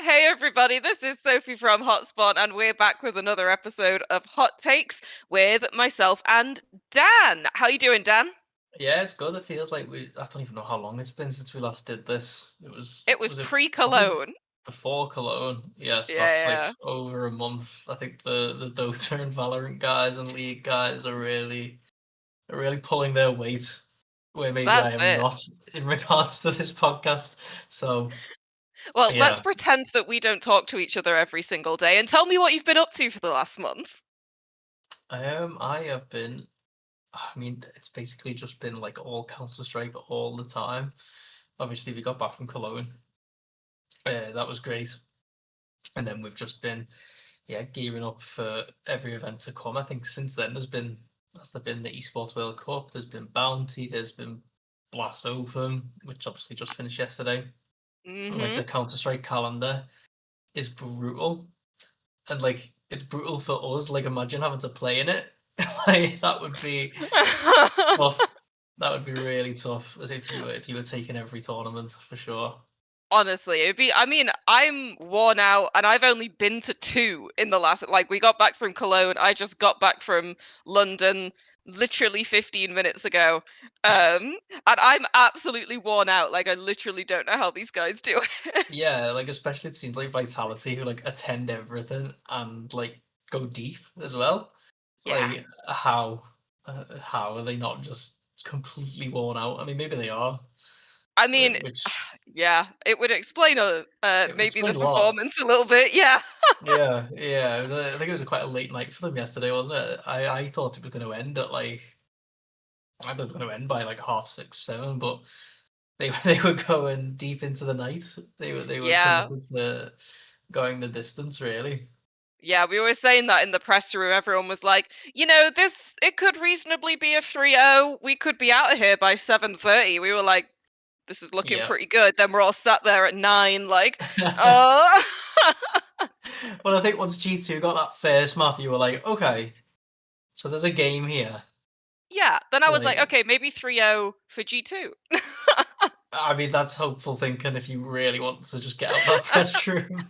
Hey everybody, this is Sophie from Hotspot, and we're back with another episode of Hot Takes with myself and Dan. How you doing, Dan? Yeah, it's good. It feels like I don't even know how long it's been since we last did this. It was Was it probably pre-Cologne. before Cologne? Yeah, so Yeah, that's like yeah. over a month. I think the Dota and Valorant guys and League guys are really pulling their weight, where maybe That's I am it. not in regards to this podcast. So Well, let's yeah, pretend that we don't talk to each other every single day and tell me what you've been up to for the last month. I have been. I mean, it's basically just been like all Counter Strike all the time. Obviously, we got back from Cologne. That was great. And then we've just been, yeah, gearing up for every event to come. I think since then has there been the Esports World Cup, there's been Bounty, there's been Blast Open, which obviously just finished yesterday. And like Mm-hmm. the Counter-Strike calendar is brutal. And like it's brutal for us. Like imagine having to play in it. Like that would be tough. That would be really tough as if you were taking every tournament for sure. Honestly, I mean, I'm worn out and I've only been to 2 in the last like, we got back from Cologne, I just got back from London literally 15 minutes ago. And I'm absolutely worn out, like, I literally don't know how these guys do it. Yeah, like especially it seems like Vitality who like attend everything and like go deep as well. Yeah. Like how are they not just completely worn out? I mean, maybe they are, I mean, which yeah, it would explain, it would maybe the explain a lot. performance a little bit, yeah. Yeah, yeah. I think it was quite a late night for them yesterday, wasn't it? I thought it was going to end at like I thought it was going to end by like half six, seven, but they were going deep into the night. They were Yeah. committed to going the distance, really. Yeah, we were saying that in the press room. Everyone was like, this it could reasonably be a 3-0. We could be out of here by 7:30. We were like, this is looking Yeah. pretty good. Then we're all sat there at 9 like, uh Well, I think once G2 got that first map, you were like, okay, so there's a game here. yeah. Then I was like, Like, okay, maybe 3-0 for G2. I mean, that's hopeful thinking if you really want to just get out that press room.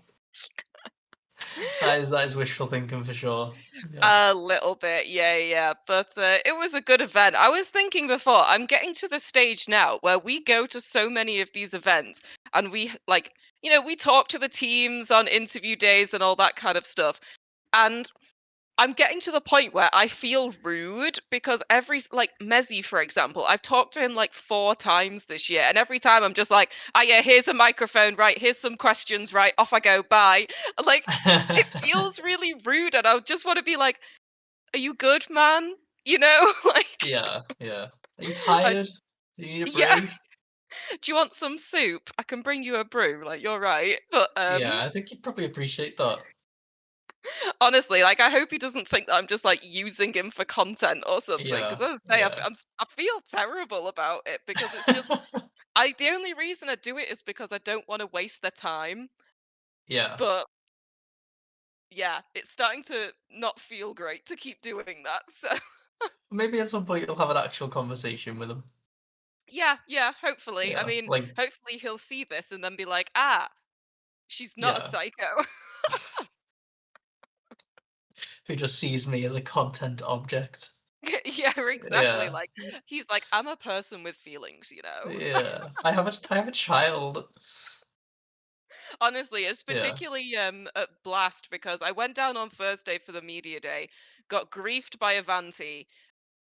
That is wishful thinking for sure. Yeah. A little bit, yeah, yeah. But it was a good event. I was thinking before, I'm getting to the stage now where we go to so many of these events and we talk to the teams on interview days and all that kind of stuff. And I'm getting to the point where I feel rude because like Mezzi, for example, I've talked to him like 4 times this year, and every time I'm just like, "Ah, yeah, here's a microphone, right? Here's some questions, right? Off I go, bye." Like, it feels really rude, and I just want to be like, "Are you good, man?" You know, like, Yeah, yeah. Are you I, tired? Do you need a yeah. break? Do you want some soup? I can bring you a brew. Like, you're right, but Yeah, I think you'd probably appreciate that. honestly, like, I hope he doesn't think that I'm just, like, using him for content or something. Because Yeah, as I say, yeah. I feel terrible about it because it's just the only reason I do it is because I don't wanna waste their time, Yeah. but, yeah, it's starting to not feel great to keep doing that, so Maybe at some point you'll have an actual conversation with them. yeah, yeah, hopefully. I Yeah, mean, like, hopefully he'll see this and then be like, "Ah, she's not a yeah. psycho." Who just sees me as a content object. Yeah, exactly, Yeah, like, he's like, "I'm a person with feelings, you know?" yeah. I have a child. Honestly, it's Yeah. particularly a blast because I went down on Thursday for the media day, got griefed by Avanti.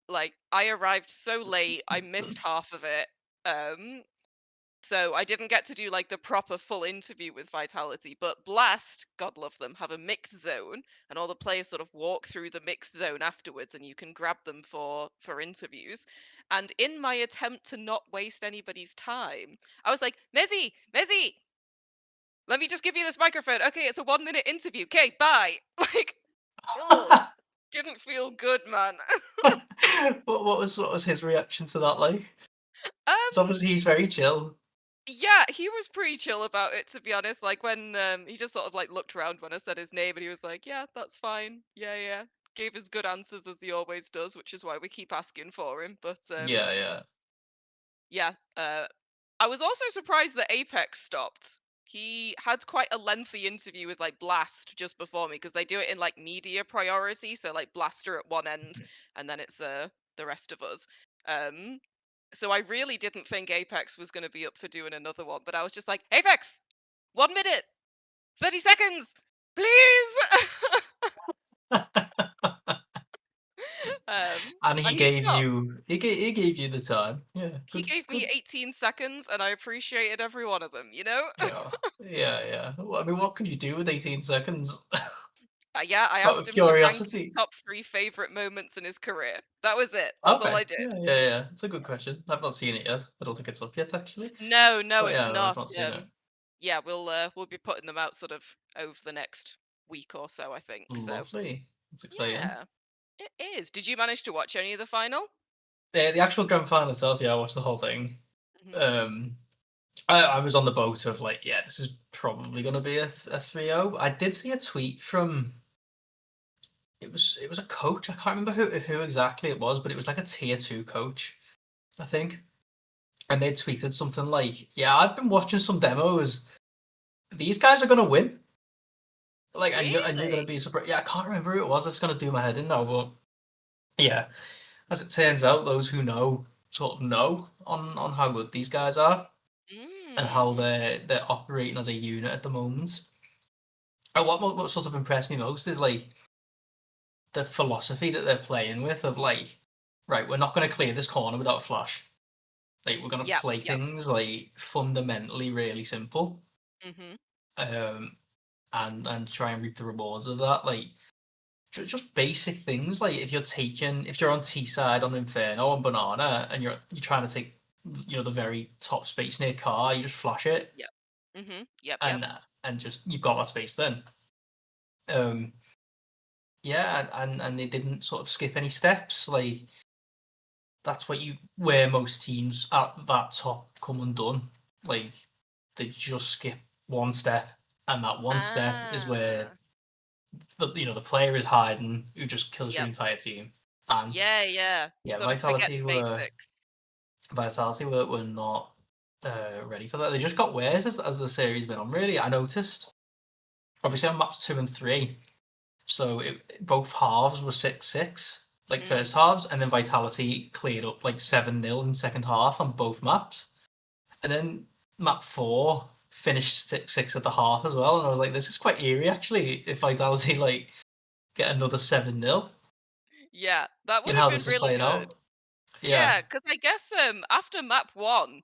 Like, I arrived so late, I missed half of it. Um so I didn't get to do like the proper full interview with Vitality, but Blast, God love them, have a mixed zone and all the players sort of walk through the mixed zone afterwards and you can grab them for interviews. And in my attempt to not waste anybody's time, I was like, Mezzy, let me just give you this microphone. Okay, it's a 1 minute interview. Okay, bye. Like, oh, didn't feel good, man. What was his reaction to that like? um, So obviously he's very chill. yeah, he was pretty chill about it, to be honest. Like when he just sort of like looked around when I said his name, and he was like, "Yeah, that's fine. Yeah, yeah." Gave us good answers as he always does, which is why we keep asking for him. But Yeah, yeah. yeah, I was also surprised that Apex stopped. He had quite a lengthy interview with like Blast just before me because they do it in like media priority, so like Blaster at one end and then it's the rest of us. Um so I really didn't think Apex was going to be up for doing another one, but I was just like, "Apex, 1 minute, 30 seconds, please." And he And he gave stopped. you he gave you the time. Yeah, He good gave me good. 18 seconds and I appreciated every one of them, you know? Yeah, yeah, yeah. Well, I mean, what could you do with 18 seconds? Yeah, I Out asked of him to rank his curiosity. top 3 favorite moments in his career. That was it. That's all Okay. I did. Yeah, yeah, yeah. It's a good question. I've not seen it yet. I don't think it's up yet, actually. No, no, But it's yeah, I've not. not seen it. Yeah, we'll be putting them out sort of over the next week or so, I think. So, Lovely. That's exciting. yeah, it is. Did you manage to watch any of the final? The actual grand final itself, yeah, I watched the whole thing. Mhm. Um, I was on the boat of like, yeah, this is probably going to be a 3-0. I did see a tweet from it was a coach. I can't remember who exactly it was, but it was like a tier 2 coach, I think. And they tweeted something like, "Yeah, I've been watching some demos. These guys are going to win. Like, and you're going Really? to be surprised." Yeah, I can't remember who it was. That's going to do my head in now, but yeah, as it turns out, those who know sort of know on how good these guys are and Mm. how they're operating as a unit at the moment. And what sort of impressed me most is like the philosophy that they're playing with of like, right, we're not going to clear this corner without a flash. Like we're going to Yep, play yep. things like fundamentally really simple, Mhm. um, and try and reap the rewards of that. Like just basic things. Like if you're on T side on Inferno on Banana and you're trying to take the very top space near car, you just flash it Yep. Mhm. Yep, yep. and just you've got that space then. Um, yeah, and they didn't sort of skip any steps. Like that's what you where most teams at that top come undone. Like they just skip one step, and that one step is where Ah. the player is hiding who just kills your Yep. entire team. And Yeah, yeah. yeah, Sort of forget the basics. Vitality were not ready for that. They just got worse as the series went on. Really, I noticed. Obviously, on maps 2 and 3, so both halves were 6-6, like Mm. first halves, and then Vitality cleared up like 7-0 in second half on both maps. And then map 4 finished 6-6 at the half as well. And I was like, this is quite eerie actually, if Vitality like get another 7-0 Yeah, that would in have how been this is really playing good. out. Yeah. Yeah, because I guess, after map 1,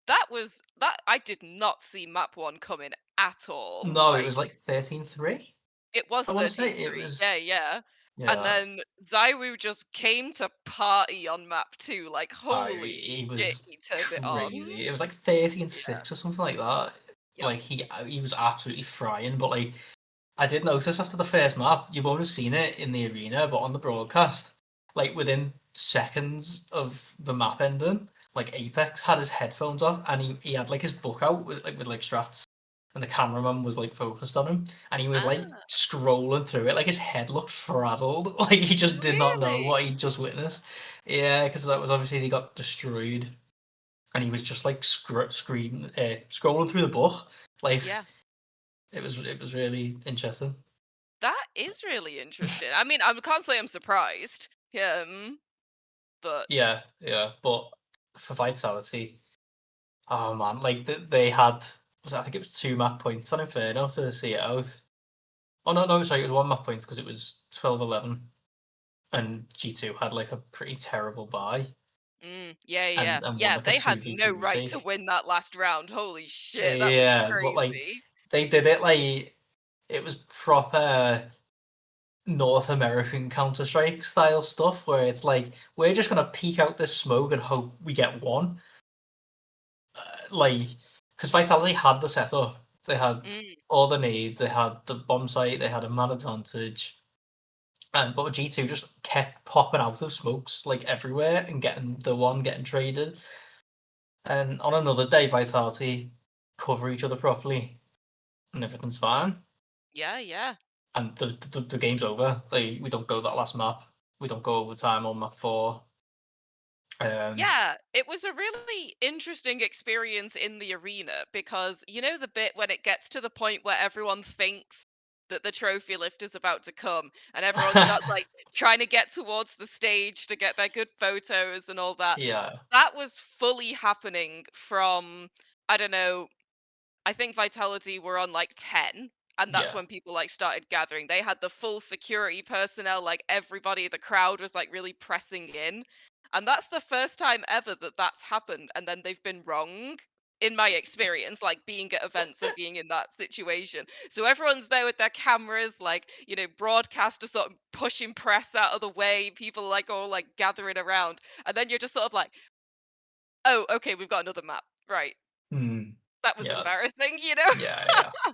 that I did not see map 1 coming at all. No, it Like, was like 13-3. it was I want to say it 13-3. Yeah, was. yeah. And Yeah. then Zywoo just came to party on map 2, like, holy He shit, was he turned it on. crazy. It was like 13 Yeah. 6 or something like that. Yep. Like he was absolutely frying, but like I did notice after the first map, you won't have seen it in the arena, but on the broadcast, like within seconds of the map ending, like Apex had his headphones off and he had like his book out with strats, and the cameraman was like focused on him, and he was like Ah, scrolling through it, like his head looked frazzled, like he just did not know really? what he just witnessed. Yeah, because that was obviously they got destroyed, and he was just like scrolling through the book, like Yeah. it was really interesting. That is really interesting. I mean, I can't say I'm surprised. But Yeah, yeah, but for Vitality, oh man, like they had, I think it was 2 map points on Inferno to see it out. Oh no, no, sorry, it was 1 map point because it was 12-11, and G2 had like a pretty terrible buy yeah, yeah. and won Yeah, like a they had two v no two right to retake. win that last round. Holy shit, that was Yeah, but like crazy. they did it like it was proper North American Counter Strike style stuff where it's like we're just gonna peek out this smoke and hope we get one. Like because Vitality had the setup, they had Mm, all the needs, they had the bomb site, they had a man advantage, and but G2 just kept popping out of smokes like everywhere and getting traded. And on another day, Vitality cover each other properly and everything's fine. yeah, yeah. And the game's over. We don't go that last map. We don't go overtime on map 4. Um, Yeah, it was a really interesting experience in the arena because you know the bit when it gets to the point where everyone thinks that the trophy lift is about to come and everyone starts like trying to get towards the stage to get their good photos and all that. yeah, That was fully happening from, I don't know, I think Vitality were on like 10, and that's yeah, when people like started gathering. They had the full security personnel, like everybody, the crowd was like really pressing in. And that's the first time ever that that's happened. And then they've been wrong in my experience, like being at events and being in that situation. So everyone's there with their cameras, like, broadcasters sort of pushing press out of the way, people like all like gathering around. And then you're just sort of like, oh, okay, we've got another map. Right. mm, That was yeah, embarrassing, you know? yeah, yeah.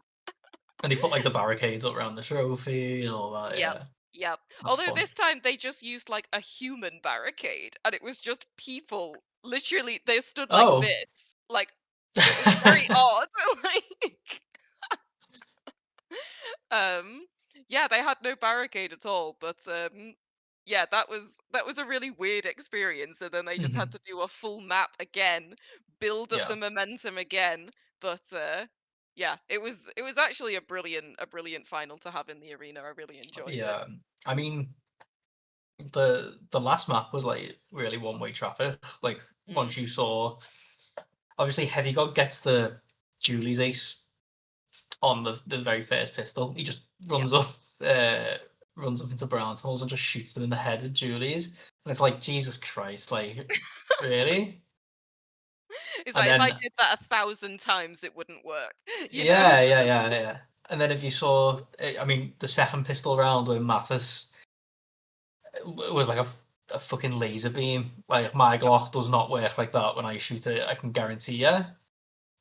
And they put like the barricades up around the trophy and all that. Yep, Yeah, yep. that's Although fun. this time they just used like a human barricade and it was just people. Literally, they stood like Oh. this. Like it was very odd. Like um yeah, they had no barricade at all, but yeah, that was a really weird experience. And then they just had Mhm. to do a full map again, build up Yeah, the momentum again. But yeah, it was actually a brilliant final to have in the arena. I really enjoyed it. yeah. I mean, the last map was like really one-way traffic. Like Mm, once you saw, obviously Heavy God gets the Julie's ace on the very first pistol. He just yeah. uh, runs up into brown tunnels and just shoots them in the head with Julie's, and it's like Jesus Christ, like really? It's And like if I then did that 1,000 times, it wouldn't work, you know? yeah, yeah, yeah, yeah. And then if you saw, I mean, the second pistol round where Mattis was like a fucking laser beam. Like my Yep. Glock does not work like that when I shoot it. I can guarantee you.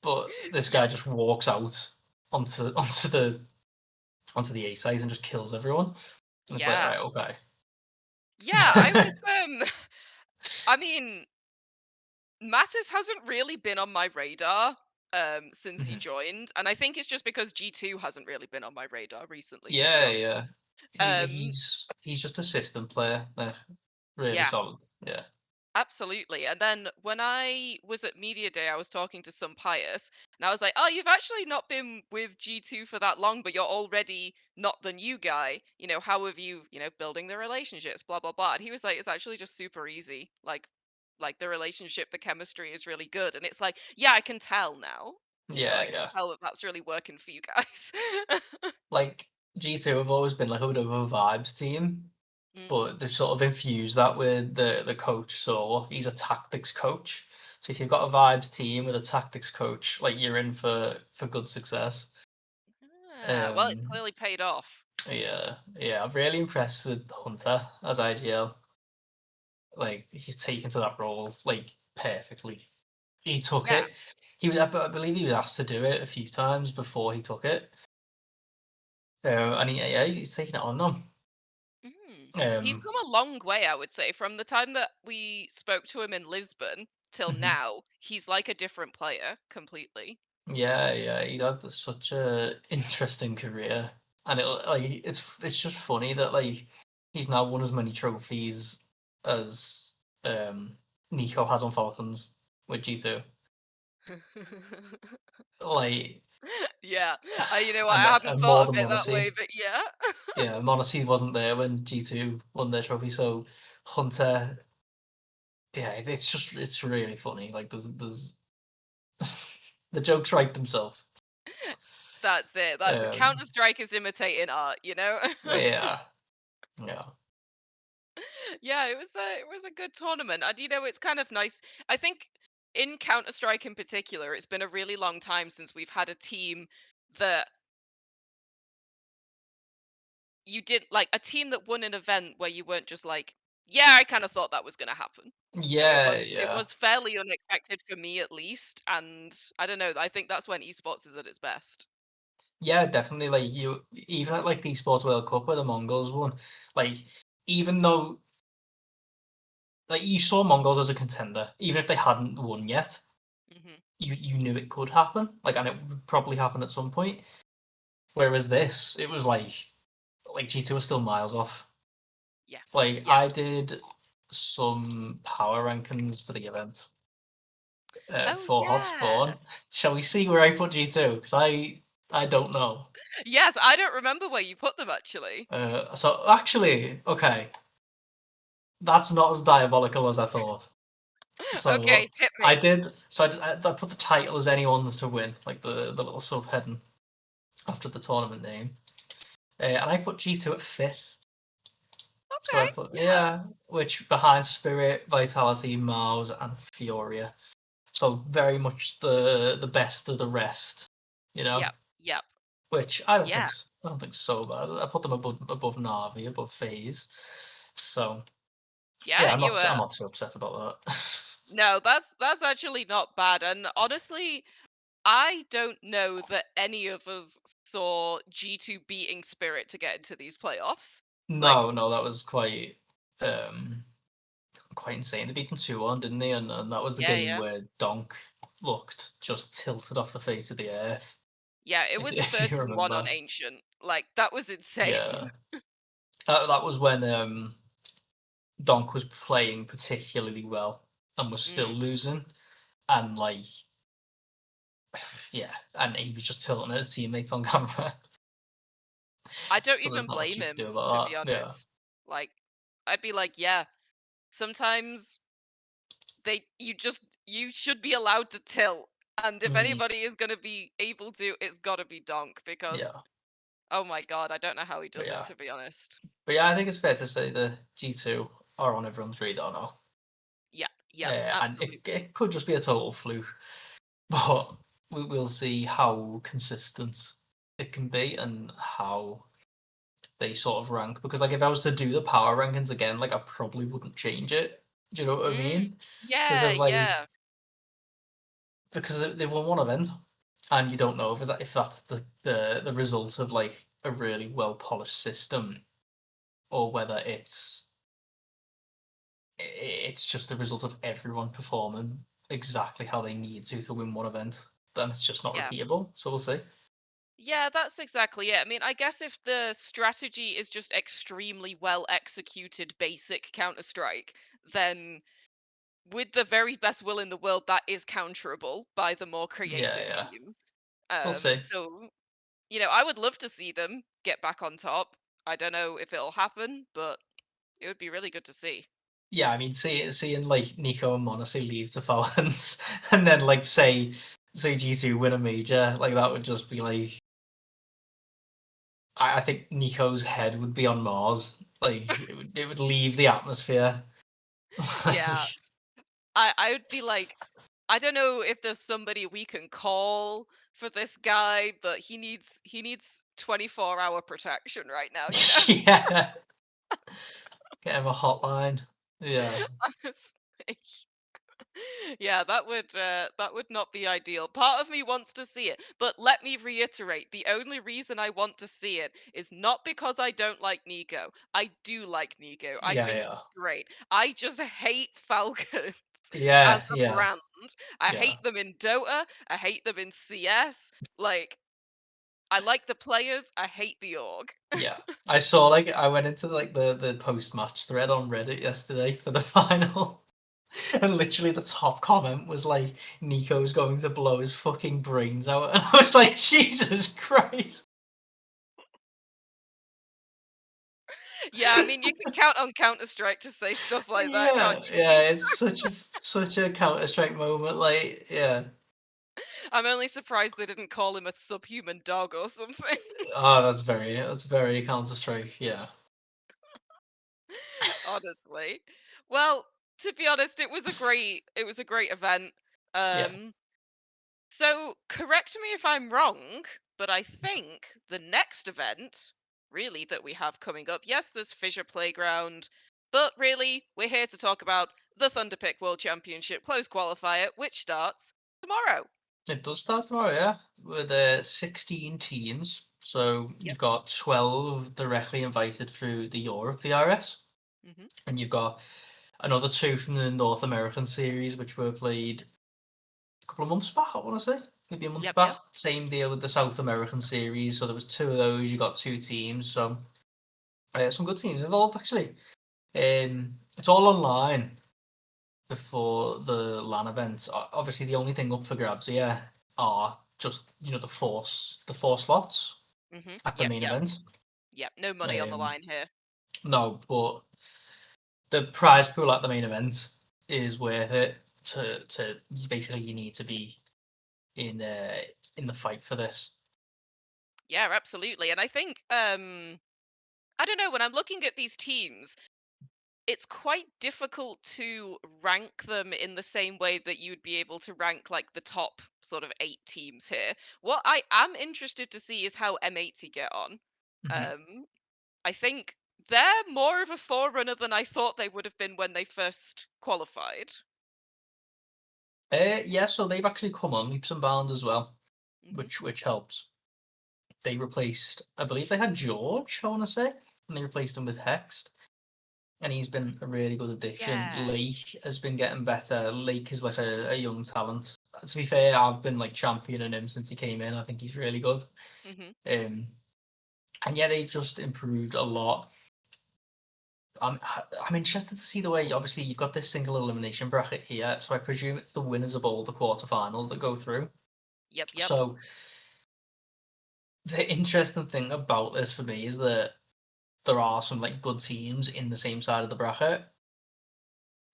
But this Yeah. guy just walks out onto the A site and just kills everyone. And it's like, Yeah. right, okay. Yeah, I was, I mean, Mattis hasn't really been on my radar, since he Mhm. joined, and I think it's just because G2 hasn't really been on my radar recently, to be Yeah, honest. yeah. Um, He's just a system player. Really yeah. solid. Yeah. Absolutely. And then when I was at Media Day, I was talking to some pious, and I was like, "Oh, you've actually not been with G2 for that long, but you're already not the new guy. How have you, building the relationships, blah blah blah." And he was like, "It's actually just super easy. Like the relationship, the chemistry is really good." And it's like, yeah, I can tell now. Yeah, I can yeah. tell that that's really working for you guys. Like G2 have always been like a bit of a vibes team. Hmm. But they've sort of infused that with the coach. So he's a tactics coach. So if you've got a vibes team with a tactics coach, like you're in for good success. Ah, well, it's Um, clearly paid off. yeah, yeah, I'm really impressed with Hunter as IGL. Like he's taken to that role like perfectly. He took Yeah. it. I believe he was asked to do it a few times before he took it. And yeah, he's taking it on them. Mm. He's Um, come a long way, I would say. From the time that we spoke to him in Lisbon till mhm. now, he's like a different player completely. Yeah, yeah, he's had such a interesting career, and it's just funny that like he's now won as many trophies as Nico has on Falcons with G2. Like, Yeah. You know what? and I hadn't and more thought of than it that way, Monacy. but yeah. Yeah, Monacy wasn't there when G2 won their trophy, so Hunter, yeah, it's really funny. Like there's the jokes write themselves. That's it. That's Um, Counter-Strike is imitating art? yeah, yeah. Yeah, it was a good tournament. And it's kind of nice. I think in Counter-Strike in particular, it's been a really long time since we've had a team that you did like a team that won an event where you weren't just like, yeah, I kind of thought that was going to happen. It Yeah, was it yeah. was fairly unexpected for me at least, and I don't know, I think that's when esports is at its best. Yeah, definitely. Like you, even at like the Esports World Cup where the Mongols won, like even though like you saw Mongols as a contender, even if they hadn't won yet, Hmm. you knew it could happen. Like, and it would probably happen at some point. Whereas this, it was like G2 was still miles off. Yeah. Like Yeah. I did. some power rankings for the event Oh, for Hot Spawn. yes. Shall we see where I put G2? Because I don't know. Yes, I don't remember where you put them actually. So actually, okay, that's not as diabolical as I thought. So Okay, hit I me. did. So I put the title as anyone's to win, like the little subheading after the tournament name, and I put G2 at fifth. So I Okay, put yeah. yeah, which behind Spirit, Vitality, Mars, and Furia. So very much the best of the rest, you know. Yep, yep. Which Yeah. I don't think so bad. I put them above Navi, above FaZe. So Yeah, yeah, you I'm were. not too upset about that. No, that's actually not bad. And honestly, I don't know that any of us saw G2 beating Spirit to get into these playoffs. Like, No, no, that was um quite insane. They beat them 2-1, didn't they? And that was the yeah, game yeah. where Donk looked just tilted off the face of the earth. Yeah, it was If you 13-1 remember. on Ancient. Like, that was insane. Yeah. That was when Donk was playing particularly well and was still Mm. losing. And like yeah, and he was just tilting at his teammates on camera. I don't So there's even not much blame you can do him, to be about that. Yeah. honest. Like, I'd be like, yeah, sometimes you should be allowed to tilt. And if Mm, anybody is gonna be able to, it's gotta be Donk because yeah. oh my god, I don't know how he But does it yeah. to be honest. But yeah, I think it's fair to say the G2 are on everyone's radar now. Yeah, yep, And absolutely. it could just be a total fluke, but we'll see how consistent it can be and how they sort of rank. Because like if I was to do the power rankings again, like I probably wouldn't change it. Do you know what I Mm, mean? yeah, Because like yeah, they've won one event, and you don't know if that's the result of like a really well polished system or whether it's just the result of everyone performing exactly how they need to win one event. Then it's just not yeah. repeatable. So we'll see. Yeah, that's exactly it. I mean, I guess if the strategy is just extremely well executed basic Counter-Strike, then with the very best will in the world, that is counterable by the more Yeah, creative yeah. teams. We'll see. So, I would love to see them get back on top. I don't know if it'll happen, but it would be really good to see. Yeah, I mean, seeing like Nico and Monacy leave to Falcons, and then like say G2 win a major, like that would just be like I think Nico's head would be on Mars. Like it would leave the atmosphere. Like, Yeah, I would be like, I don't know if there's somebody we can call for this guy, but he needs 24-hour protection right now, yeah, get him a hotline. Yeah, honestly. Yeah, that would not be ideal. Part of me wants to see it, but let me reiterate, the only reason I want to see it is not because I don't like Nico. I do like Nico. I yeah, think yeah, he's great. I just hate Falcons as yeah, a yeah, brand. I yeah, hate them in Dota. I hate them in CS. Like, I like the players. I hate the org. yeah. I saw like I went into like the post match thread on Reddit yesterday for the final. And literally the top comment was like, Nico's going to blow his fucking brains out. And I was like, Jesus Christ. Yeah, I mean, you can count on Counter Strike to say stuff like that, can't Yeah, you? To be yeah, it's such a Counter-Strike moment. Like, yeah. I'm only surprised they didn't call him a subhuman dog or something. Oh, that's very Counter-Strike. Yeah. Honestly. Well, to be honest, it was a great event. Yeah. Um, so correct me if I'm wrong, but I think the next event, really, that we have coming up, yes, there's Fissure Playground, but really, we're here to talk about the Thunderpick World Championship close qualifier, which starts tomorrow. It does start tomorrow, yeah, with 16 teams. So Yep. you've got 12 directly invited through the Europe VRS, Hmm. and you've got another two from the North American series, which were played a couple of months back, I want to say. Maybe a month Yep. back. Yep. Same deal with the South American series. So there was two of those. You got two teams. So some good teams involved, actually. It's all online before the LAN event. Obviously, the only thing up for grabs here are just the four slots Mhm. at the Yep, main yep, event. yep. No money on the Um, line here. no, but the prize pool at the main event is worth it. To basically, you need to be in uh, in the fight for this. Yeah, absolutely. And I think I don't know, when I'm looking at these teams, it's quite difficult to rank them in the same way that you'd be able to rank like the top sort of 8 teams here. What I am interested to see is how M80 get on. Mhm. Um I think they're more of a forerunner than I thought they would have been when they first qualified. Yeah, so they've actually come on leaps and bounds as well, Hmm. which helps. They replaced, I believe they had George, I want to say, and they replaced him with Hext, and he's been a really good addition. Yes. Lake has been getting better. Lake is like a young talent. To be fair, I've been like championing him since he came in. I think he's really good. Hmm. Um, and yeah, they've just improved a lot. I'm I'm interested to see the way. Obviously, you've got this single elimination bracket here, so I presume it's the winners of all the quarterfinals that go through. Yep, yep. So the interesting thing about this for me is that there are some like good teams in the same side of the bracket.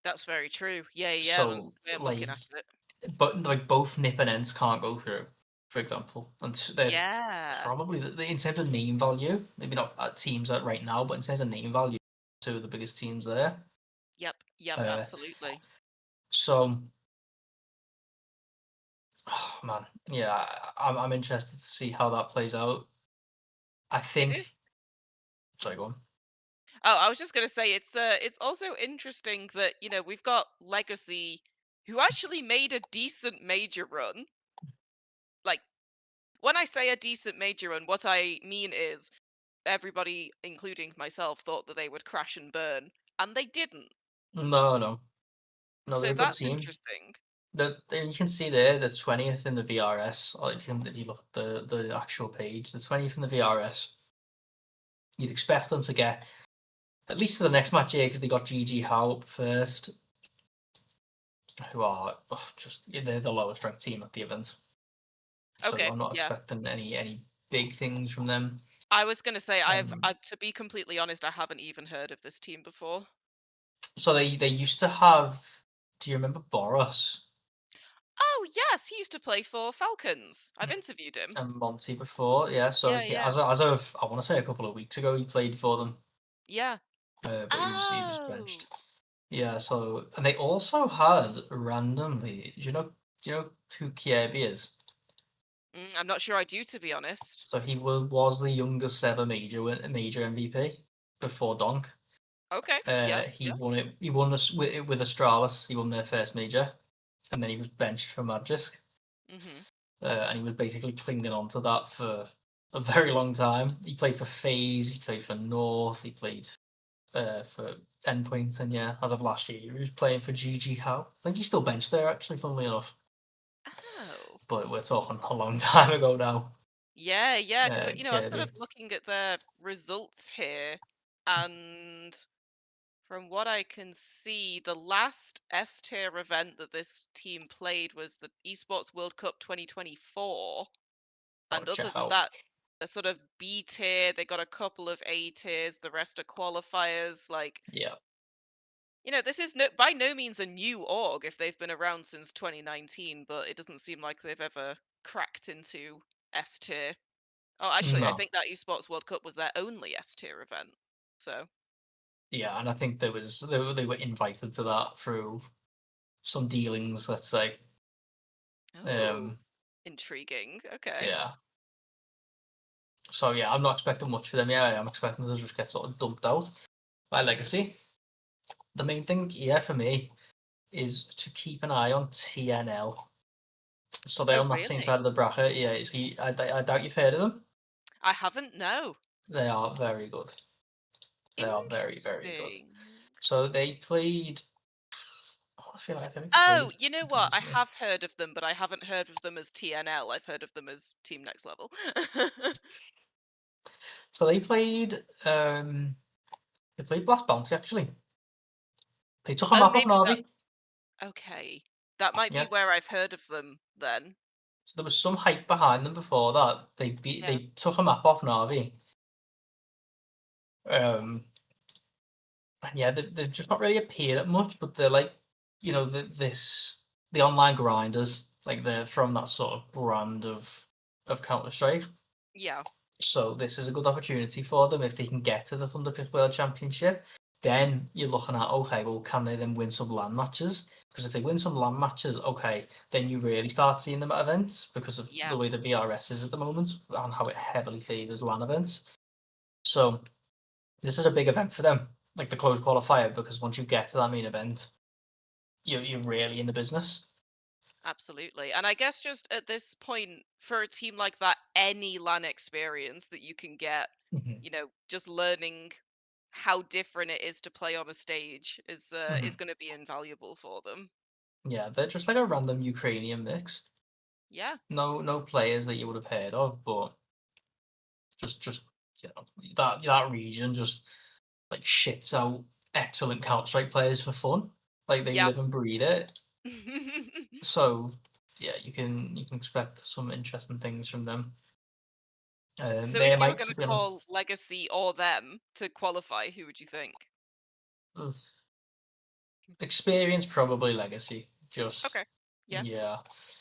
That's very true. Yeah, yeah, the So way I'm looking like, at it. but like both Nip and Ents can't go through, for example, and they're Yeah. probably in terms of name value, maybe not at teams at right now, but in terms of name value, two of the biggest teams there. Yep, yep, Uh, absolutely. so, oh, man, yeah, I'm interested to see how that plays out. I It is. think. Sorry, go on. Oh, I was just gonna say it's also interesting that, we've got Legacy who actually made a decent major run. Like, when I say a decent major run, what I mean is everybody, including myself, thought that they would crash and burn, and they didn't. No, no, no, they're So a good that's team. interesting. You can see there the 20th in the VRS, or if you look at the actual page, the 20th in the VRS, you'd expect them to get at least to the next match here because they got GG Howe up first, who are just they're the lowest ranked team at the event. So Okay, I'm not yeah. expecting any big things from them. I was gonna say Um, to be completely honest, I haven't even heard of this team before. so they used to have. Do you remember Boros Oh yes, he used to play for Falcons. I've interviewed him. and Monty before? Yeah. So Yeah, yeah, as of I want to say a couple of weeks ago, he played for them, yeah. but he was benched. Oh, Yeah, so and they also had randomly, do you know who Kiebi is? I'm not sure I do, to be honest. So he was the youngest ever major MVP before Donk. Okay, yeah, He yeah. won it. He won this with Astralis. He won their first major, and then he was benched for Magisk. Mhm. And he was basically clinging on to that for a very long time. He played for FaZe. He played for North. He played for Endpoint, and yeah, as of last year, he was playing for GG How. I think he's still benched there, actually, funnily enough. Oh. But we're talking a long time ago now. Yeah, yeah, because I'm sort Kirby. of looking at their results here, and from what I can see, the last S tier event that this team played was the Esports World Cup 2024. Oh, And other check than out. that, they're sort of B tier. They got a couple of A tiers. The rest are qualifiers. Like, Yeah. this is by no means a new org if they've been around since 2019, but it doesn't seem like they've ever cracked into S tier. Oh, actually, I No. think that Esports World Cup was their only S tier event. So, Yeah, and I think they were invited to that through some dealings, let's say. oh, Um, intriguing. Okay. yeah. So yeah, I'm not expecting much for them. Yeah, I'm expecting to just get sort of dumped out by Hmm. Legacy. The main thing, yeah, for me is to keep an eye on TNL. So they're Oh, on that same side really? of the bracket. Yeah, I doubt you've heard of them. I haven't. No. They are very good. They are very, very good. Interesting. So they played. Oh, I think they Oh, played you know something what? I recently. have heard of them, but I haven't heard of them as TNL. I've heard of them as Team Next Level. So they played Blast Bounty actually. They took a Oh, map off maybe Navi. that's okay. That might be Yeah. where I've heard of them then. So there was some hype behind them before that. Yeah. They took a map off Navi. Um, and yeah, they've just not really appeared at much, but they're like, the online grinders, like they're from that sort of brand of Counter Strike. Yeah. So this is a good opportunity for them if they can get to the Thunderpick World Championship. Then you're looking at, okay, well, can they then win some LAN matches? Because if they win some LAN matches, okay, then you really start seeing them at events because of Yeah. the way the VRS is at the moment and how it heavily favours LAN events. So this is a big event for them, like the closed qualifier, because once you get to that main event, you're really in the business. Absolutely. And I guess just at this point, for a team like that, any LAN experience that you can get, Hmm. just learning how different it is to play on a stage is Hmm. going to be invaluable for them. Yeah, they're just like a random Ukrainian mix. Yeah. No players that you would have heard of, but just that region just like shits out excellent Counter Strike players for fun. Like they Yeah. live and breathe it. So yeah, you can expect some interesting things from them. So They if you were might, going to to be call honest, Legacy or them to qualify, who would you think? ugh, experience probably Legacy. Just Okay. Yeah. yeah.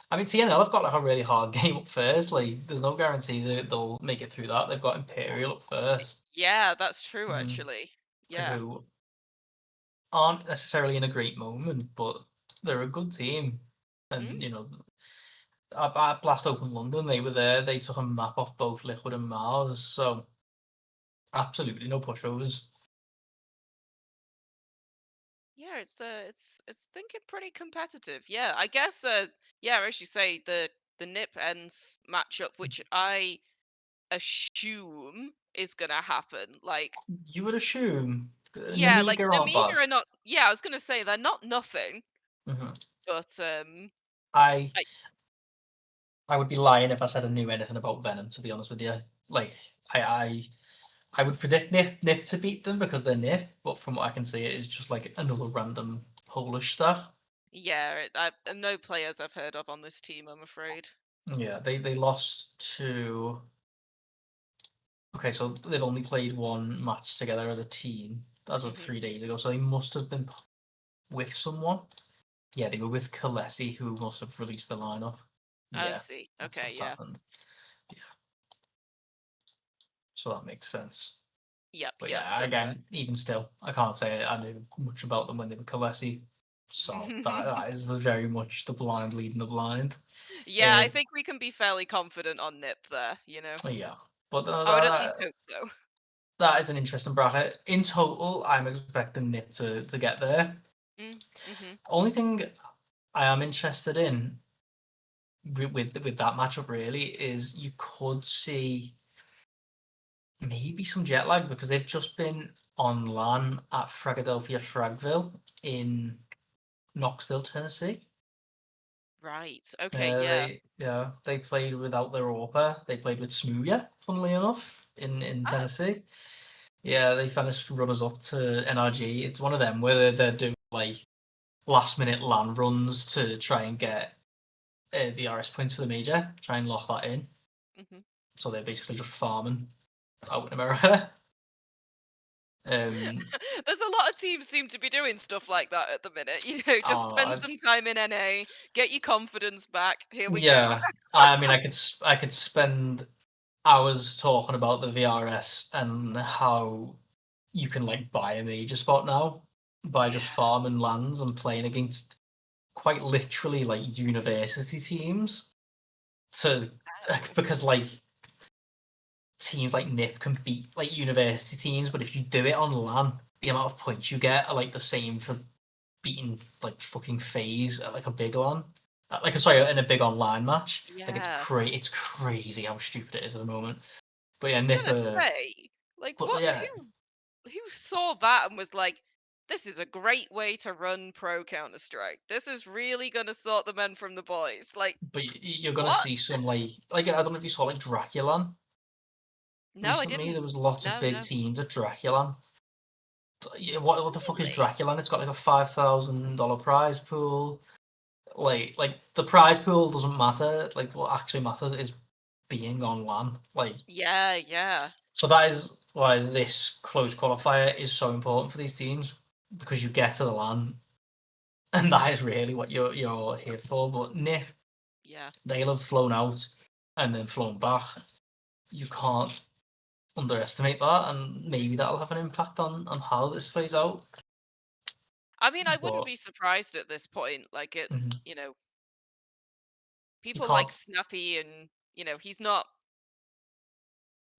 I mean, TNL have got like a really hard game up first. Like, there's no guarantee that they'll make it through that. They've got Imperial up first, Yeah, that's true mm, actually. Yeah. who aren't necessarily in a great moment, but they're a good team. And Mm. at Blast Open London, they were there. They took a map off both Liquid and Mars, so absolutely no pushovers. Yeah, it's thinking pretty competitive. Yeah, I guess yeah, as you say, the Nip ends matchup, which I assume is gonna happen. Like, You would assume yeah, like Namiga aren't bad. Namiga are not, yeah, I was gonna say they're not nothing, Hmm. but I I, I would be lying if I said I knew anything about Venom. To be honest with you, like I I, I would predict Nip to beat them because they're Nip, but from what I can see, it is just like another random Polish star. yeah, no players I've heard of on this team, I'm afraid. Yeah, they lost to. Okay, so they've only played one match together as a team as of Hmm. 3 days ago, so they must have been with someone. Yeah, they were with Kalesi, who must have released the lineup. I Yeah, see. that's Okay, what's yeah. happened. Yeah, so that makes sense. Yep, But yep. yeah, Okay. again, even still, I can't say I knew much about them when they were Kalesi. So that is very much the blind leading the blind. Yeah, I Um, think we can be fairly confident on Nip there. yeah, but I would at least hope so. that is an interesting bracket. In total, I'm expecting Nip to get there. Mm, mhm. Only thing I am interested in with that matchup really is you could see maybe some jet lag because they've just been on LAN at Fragadelphia Fragville in Knoxville, Tennessee. Right. Okay, yeah. They played without their AWPer. They played with Smooya, funnily enough, in Oh, Tennessee. Yeah, they finished runners up to NRG. It's one of them where they're doing like last minute LAN runs to try and get the RS points for the major, try and lock that in. mhm. So they're basically just farming out in America. Um, There's a lot of teams seem to be doing stuff like that at the minute. Just spend I some time in NA, get your confidence back. Here we go. Yeah, I mean, I could spend hours talking about the VRS and how you can like buy a major spot now by Yeah. just farming lands and playing against quite literally like university teams to Oh. because like teams like NIP can beat like university teams, but if you do it on LAN, the amount of points you get are like the same for beating like fucking FaZe at like a big LAN. Like sorry, in a big online match. Like Yeah. it's crazy how stupid it is at the moment. But I yeah, was gonna Nipper. say, like, But yeah, who saw that and was like, this is a great way to run pro Counter Strike. This is really gonna sort the men from the boys. Like, but you're gonna what? see some like I don't know if you saw like Draculan No, I recently. didn't. There was lots of No, big no. teams at Draculan. Yeah, what the fuck is Really? Dracula? It's got like a $5,000 prize pool. Like the prize pool doesn't matter. Like what actually matters is being on LAN. Like Yeah, yeah. so that is why this close qualifier is so important for these teams because you get to the LAN and that is really what you're here for. But Nick, Yeah. they'll have flown out and then flown back. You can't underestimate that, and maybe that'll have an impact on how this plays out. I mean, I wouldn't But be surprised at this point. Like mhm, it's, you people like can't. Snappy and, he's not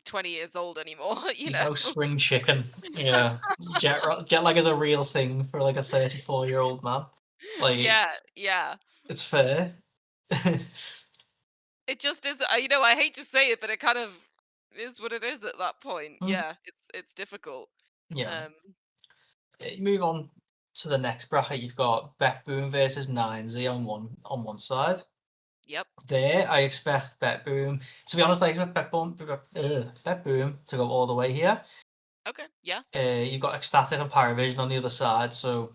20 years old anymore, He's no spring chicken. Yeah, jet lag is a real thing for like a 34-year-old man. Like Yeah, yeah. it's fair. It just is, I hate to say it, but it kind of is what it is at that point. Mm, Yeah, it's difficult. yeah. Um, Move on to the next bracket. You've got Bet Boom versus 9Z on one side. yep. There, I expect Bet Boom. To be honest, I expect Bet Boom to go all the way here. Okay. Yeah. You've got Ecstatic and Paravision on the other side. So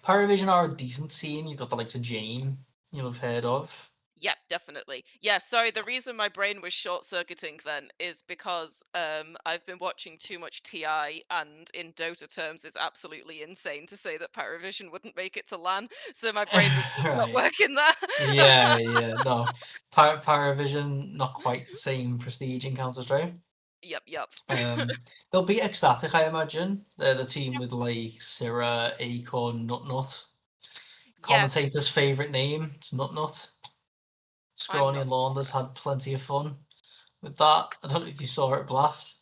Paravision are a decent team. You've got the likes of Jane, you'll have heard of. Yeah, definitely. Yeah, sorry, the reason my brain was short-circuiting then is because I've been watching too much TI, and in Dota terms it's absolutely insane to say that Paravision wouldn't make it to LAN. So my brain was just not Right. working there. Yeah, yeah. No, Paravision not quite the same prestige in Counter Strike. Yep, yep. They'll be ecstatic, I imagine. They're the team Yep. with like Syrah, Acorn, Nut Nut. Yes, Commentator's favourite name, it's Nut Nut. I'm Scrawny not and Launders had surprised. plenty of fun with that. I don't know if you saw it at Blast.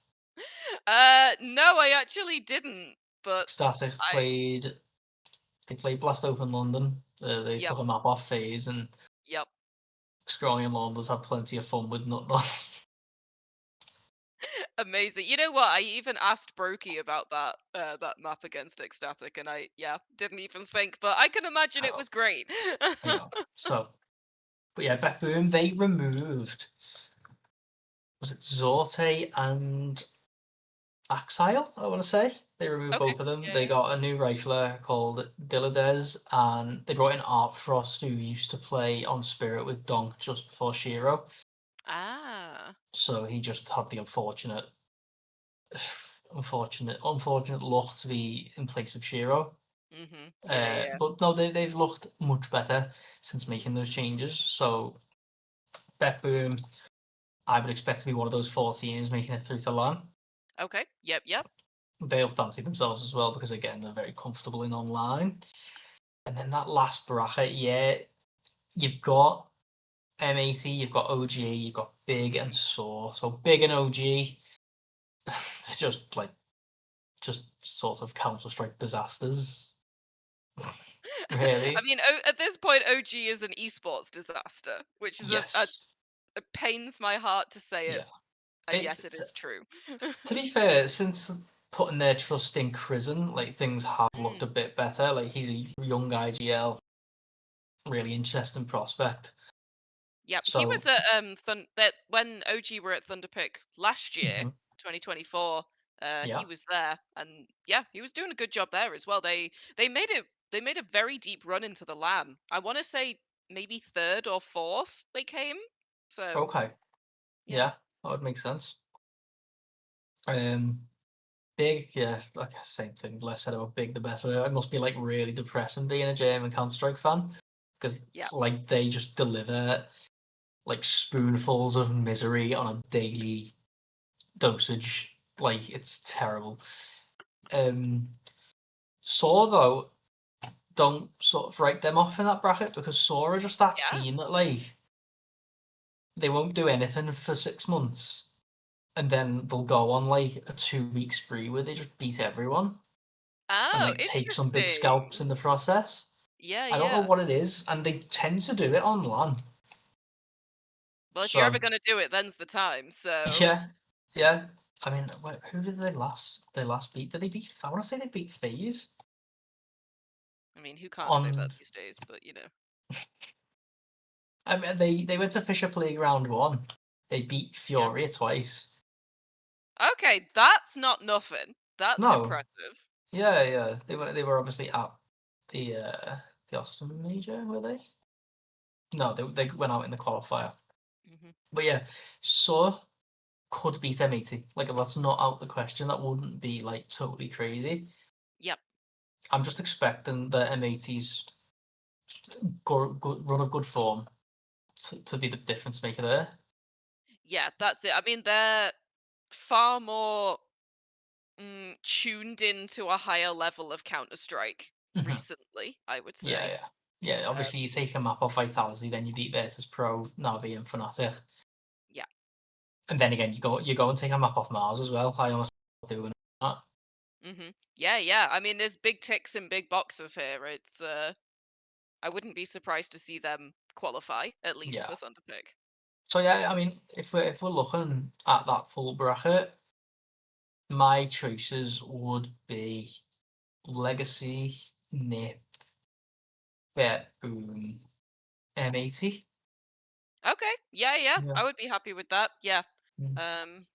No, I actually didn't, but Ecstatic I played Blast Open London. They yep, took a map off phase and yep. Scrawny and Launders had plenty of fun with Nut Nut. Amazing. You know what? I even asked Brokey about that map against Ecstatic, and I yeah, didn't even think, but I can imagine it Oh, was great. yeah. So, but yeah, Bet Boom, they removed, was it Zorte and Axile, I want to say. They removed Okay. both of them. Yeah, They yeah. got a new rifler called Dilladez, and they brought in Art Frost, who used to play on Spirit with Donk just before Shiro. Ah. So he just had the unfortunate luck to be in place of Shiro. Mhm. Yeah, yeah, yeah. But no, they've looked much better since making those changes. So Bet Boom, I would expect to be one of those 14s making it through to LAN. Okay. Yep, yep. They'll fancy themselves as well because again they're very comfortable in online. And then that last bracket, yeah, you've got M80, you've got OG, you've got Big and Saw. So Big and OG, they're just sort of Counter Strike disasters, I really. mean, at this point, OG is an esports disaster, which is Yes, it pains my heart to say it, yeah. and It, yes, it is true. to be fair, since putting their trust in Crizzen, like things have looked a Mm. bit better. Like he's a young IGL, really interesting prospect. Yep, he So, was at that when OG were at Thunderpick last year, mhm, 2024. He yeah, was there, and yeah, he was doing a good job there as well. They made a very deep run into the LAN. I want to say maybe third or fourth they came. So okay, yeah, yeah, that would make sense. Um, Big, yeah, like same thing. Less said about Big, the better. It must be like really depressing being a German Counter Strike fan because yeah. like they just deliver like spoonfuls of misery on a daily dosage. Like it's terrible. Um, Saw though, don't sort of write them off in that bracket because Saw are just that Yeah. team that like they won't do anything for 6 months and then they'll go on like a 2 week spree where they just beat everyone and Oh, like take some big scalps interesting. in the process. Yeah, I don't know yeah. what it is, and they tend to do it on LAN. Well, if you're ever So gonna do it, then's the time. So, yeah, yeah. I mean, who did they last? They last beat? Did they beat? I want to say they beat FaZe I mean, who can't say that on. these days? But I mean, they went to Fisher Plague round one. They beat yeah. Furia twice. Okay, that's not nothing. That's No, impressive. Yeah, yeah. They were obviously at the Austin Major, were they? No, they went out in the qualifier. Hmm. But yeah, so could beat M80. Like that's not out the question. That wouldn't be like totally crazy. Yep. I'm just expecting the M80's run of good form to be the difference maker there. Yeah, that's it. I mean, they're far more tuned into a higher level of Counter Strike Mhm. recently, I would Yeah, say. yeah. Yeah, Um, obviously you take a map off Vitality, then you beat Virtus Pro, Navi, and Fnatic. yeah. And then again, you go and take a map off Mars as well. I honestly doing that. Yeah, yeah. I mean, there's big ticks and big boxes here. I wouldn't be surprised to see them qualify, at least Yeah. for Thunderpick. So yeah, I mean, if we're looking at that full bracket, my choices would be Legacy, Nip, Bet, Boom, M80. Okay. Yeah, yeah. Yeah. I would be happy with that. Yeah. Mm. Um,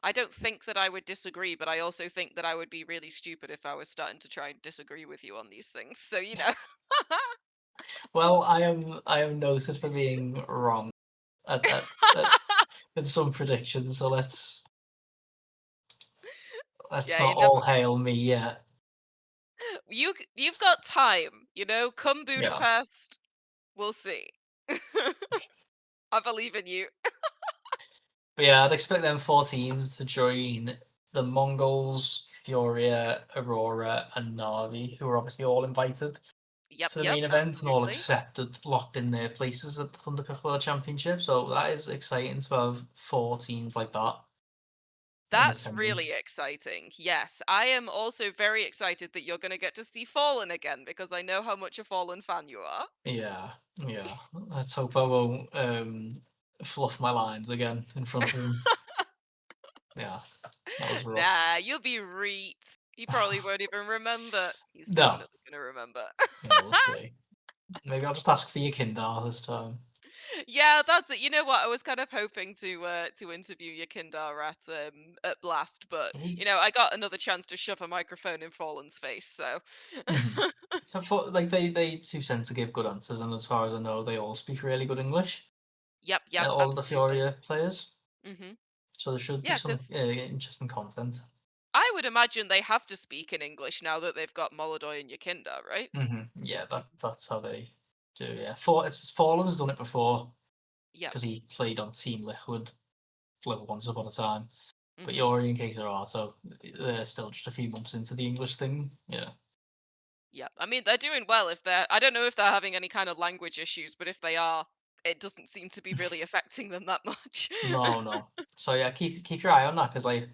I don't think that I would disagree, but I also think that I would be really stupid if I was starting to try and disagree with you on these things. So, you know. Well, I am noted for being wrong at some predictions. So let's Yeah, not you never all hail me yet. you've got time, you know? Come Yeah. Budapest, we'll see. I believe in you. But yeah, I'd expect them four teams to join the Mongols, Furia, Aurora, and Navi, who are obviously all invited Yep, to the yep, main event and all absolutely. accepted, locked in their places at the Thunderpick World Championship. So that is exciting to have four teams like that in That's really attendance. exciting. Yes, I am also very excited that you're going to get to see Fallen again because I know how much a Fallen fan you are. Yeah, yeah. Let's hope I won't fluff my lines again in front of them. Yeah, that was rough. Nah, you'll be reet. He probably won't even remember. He's No, definitely going to remember. yeah, we'll see. Maybe I'll just ask for your Kindar this time. Yeah, that's it. You know what? I was kind of hoping to interview your Kindar at Blast, but He, you know, I got another chance to shove a microphone in Fallen's face, so mhm. I thought like they do tend to give good answers, and as far as I know, they all speak really good English. yep, yep, All the absolutely. Furia players, Hmm. so there should be Yeah, some because interesting content. I would imagine they have to speak in English now that they've got Molodoi and Yakinda, right? Yeah, that's how they do. Yeah, it's Fallen's done it before Yep. because he played on Team Liquid like once upon a time. But Hmm. Yori and Kater are, so they're still just a few months into the English thing. Yeah. Yep. I mean, they're doing well if they're I don't know if they're having any kind of language issues, but if they are, it doesn't seem to be really affecting them that much. No, no. So yeah, keep your eye on that because like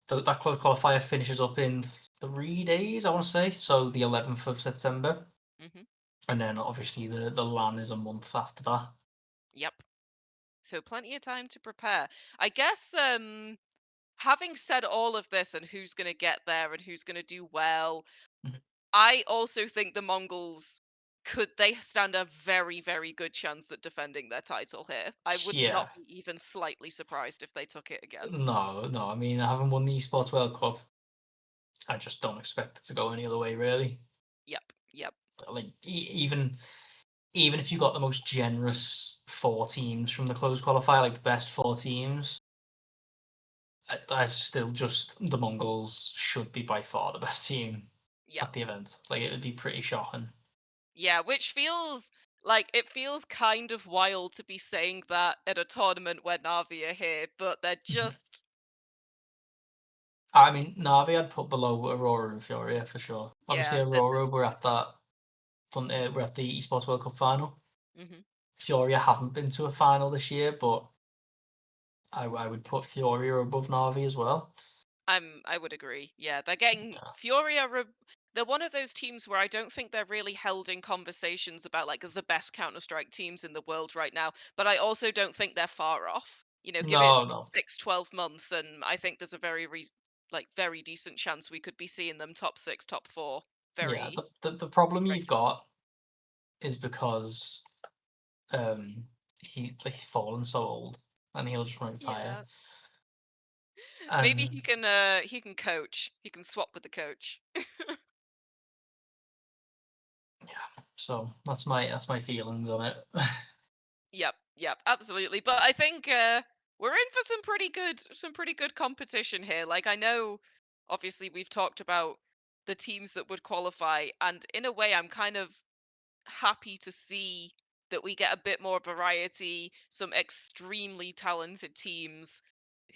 that close qualifier finishes up in 3 days, I want to say. So the 11th of September, Hmm. and then obviously the LAN is a month after that. Yep. So plenty of time to prepare. I guess having said all of this and who's going to get there and who's going to do well, Mhm. I also think the Mongols they stand a very, very good chance at defending their title here. I would not Yeah. be even slightly surprised if they took it again. No, no. I mean, I haven't won the Esports World Cup. I just don't expect it to go any other way, really. Yep, yep, Like even if you got the most generous four teams from the closed qualifier, like the best four teams, I still just the Mongols should be by far the best team yep. at the event. Like it would be pretty shocking. Yeah, which feels like it feels kind of wild to be saying that at a tournament where Navi are here, but they're Mhm. just I mean, Navi I'd put below Aurora and Furia for sure. Obviously, yeah, Aurora that's were at that we're at the Esports World Cup final. hmm. Furia haven't been to a final this year, but I would put Furia above Navi as well. I would agree. Yeah, they're getting Yeah. Fury they're one of those teams where I don't think they're really held in conversations about like the best Counter-Strike teams in the world right now, but I also don't think they're far off. You know, give it No, no. 6, 12 months and I think there's a very decent chance we could be seeing them top 6, top 4 Yeah, very the problem you've regularly. got is because he's fallen so old and he'll just want to retire. Yeah. Maybe And he can coach. He can swap with the coach. yeah, so that's my feelings on it. Yep, yep, absolutely. But I think we're in for some pretty good competition here. Like I know, obviously, we've talked about the teams that would qualify, and in a way, I'm kind of happy to see that we get a bit more variety, some extremely talented teams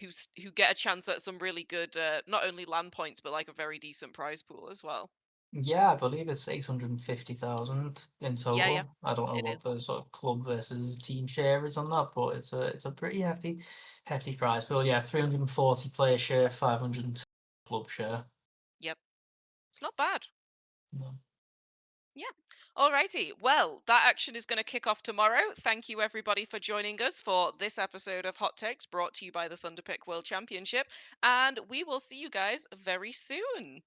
who get a chance at some really good, not only land points but like a very decent prize pool as well. Yeah, I believe it's 850,000 in Yeah, yeah, total. I don't know it what is. the sort of club versus team share is on that, but it's a pretty hefty prize. But yeah, 340 player share, 500 club share. Yep, it's not bad. No. Yeah. Alrighty. Well, that action is going to kick off tomorrow. Thank you, everybody, for joining us for this episode of Hot Takes brought to you by the Thunderpick World Championship. And we will see you guys very soon.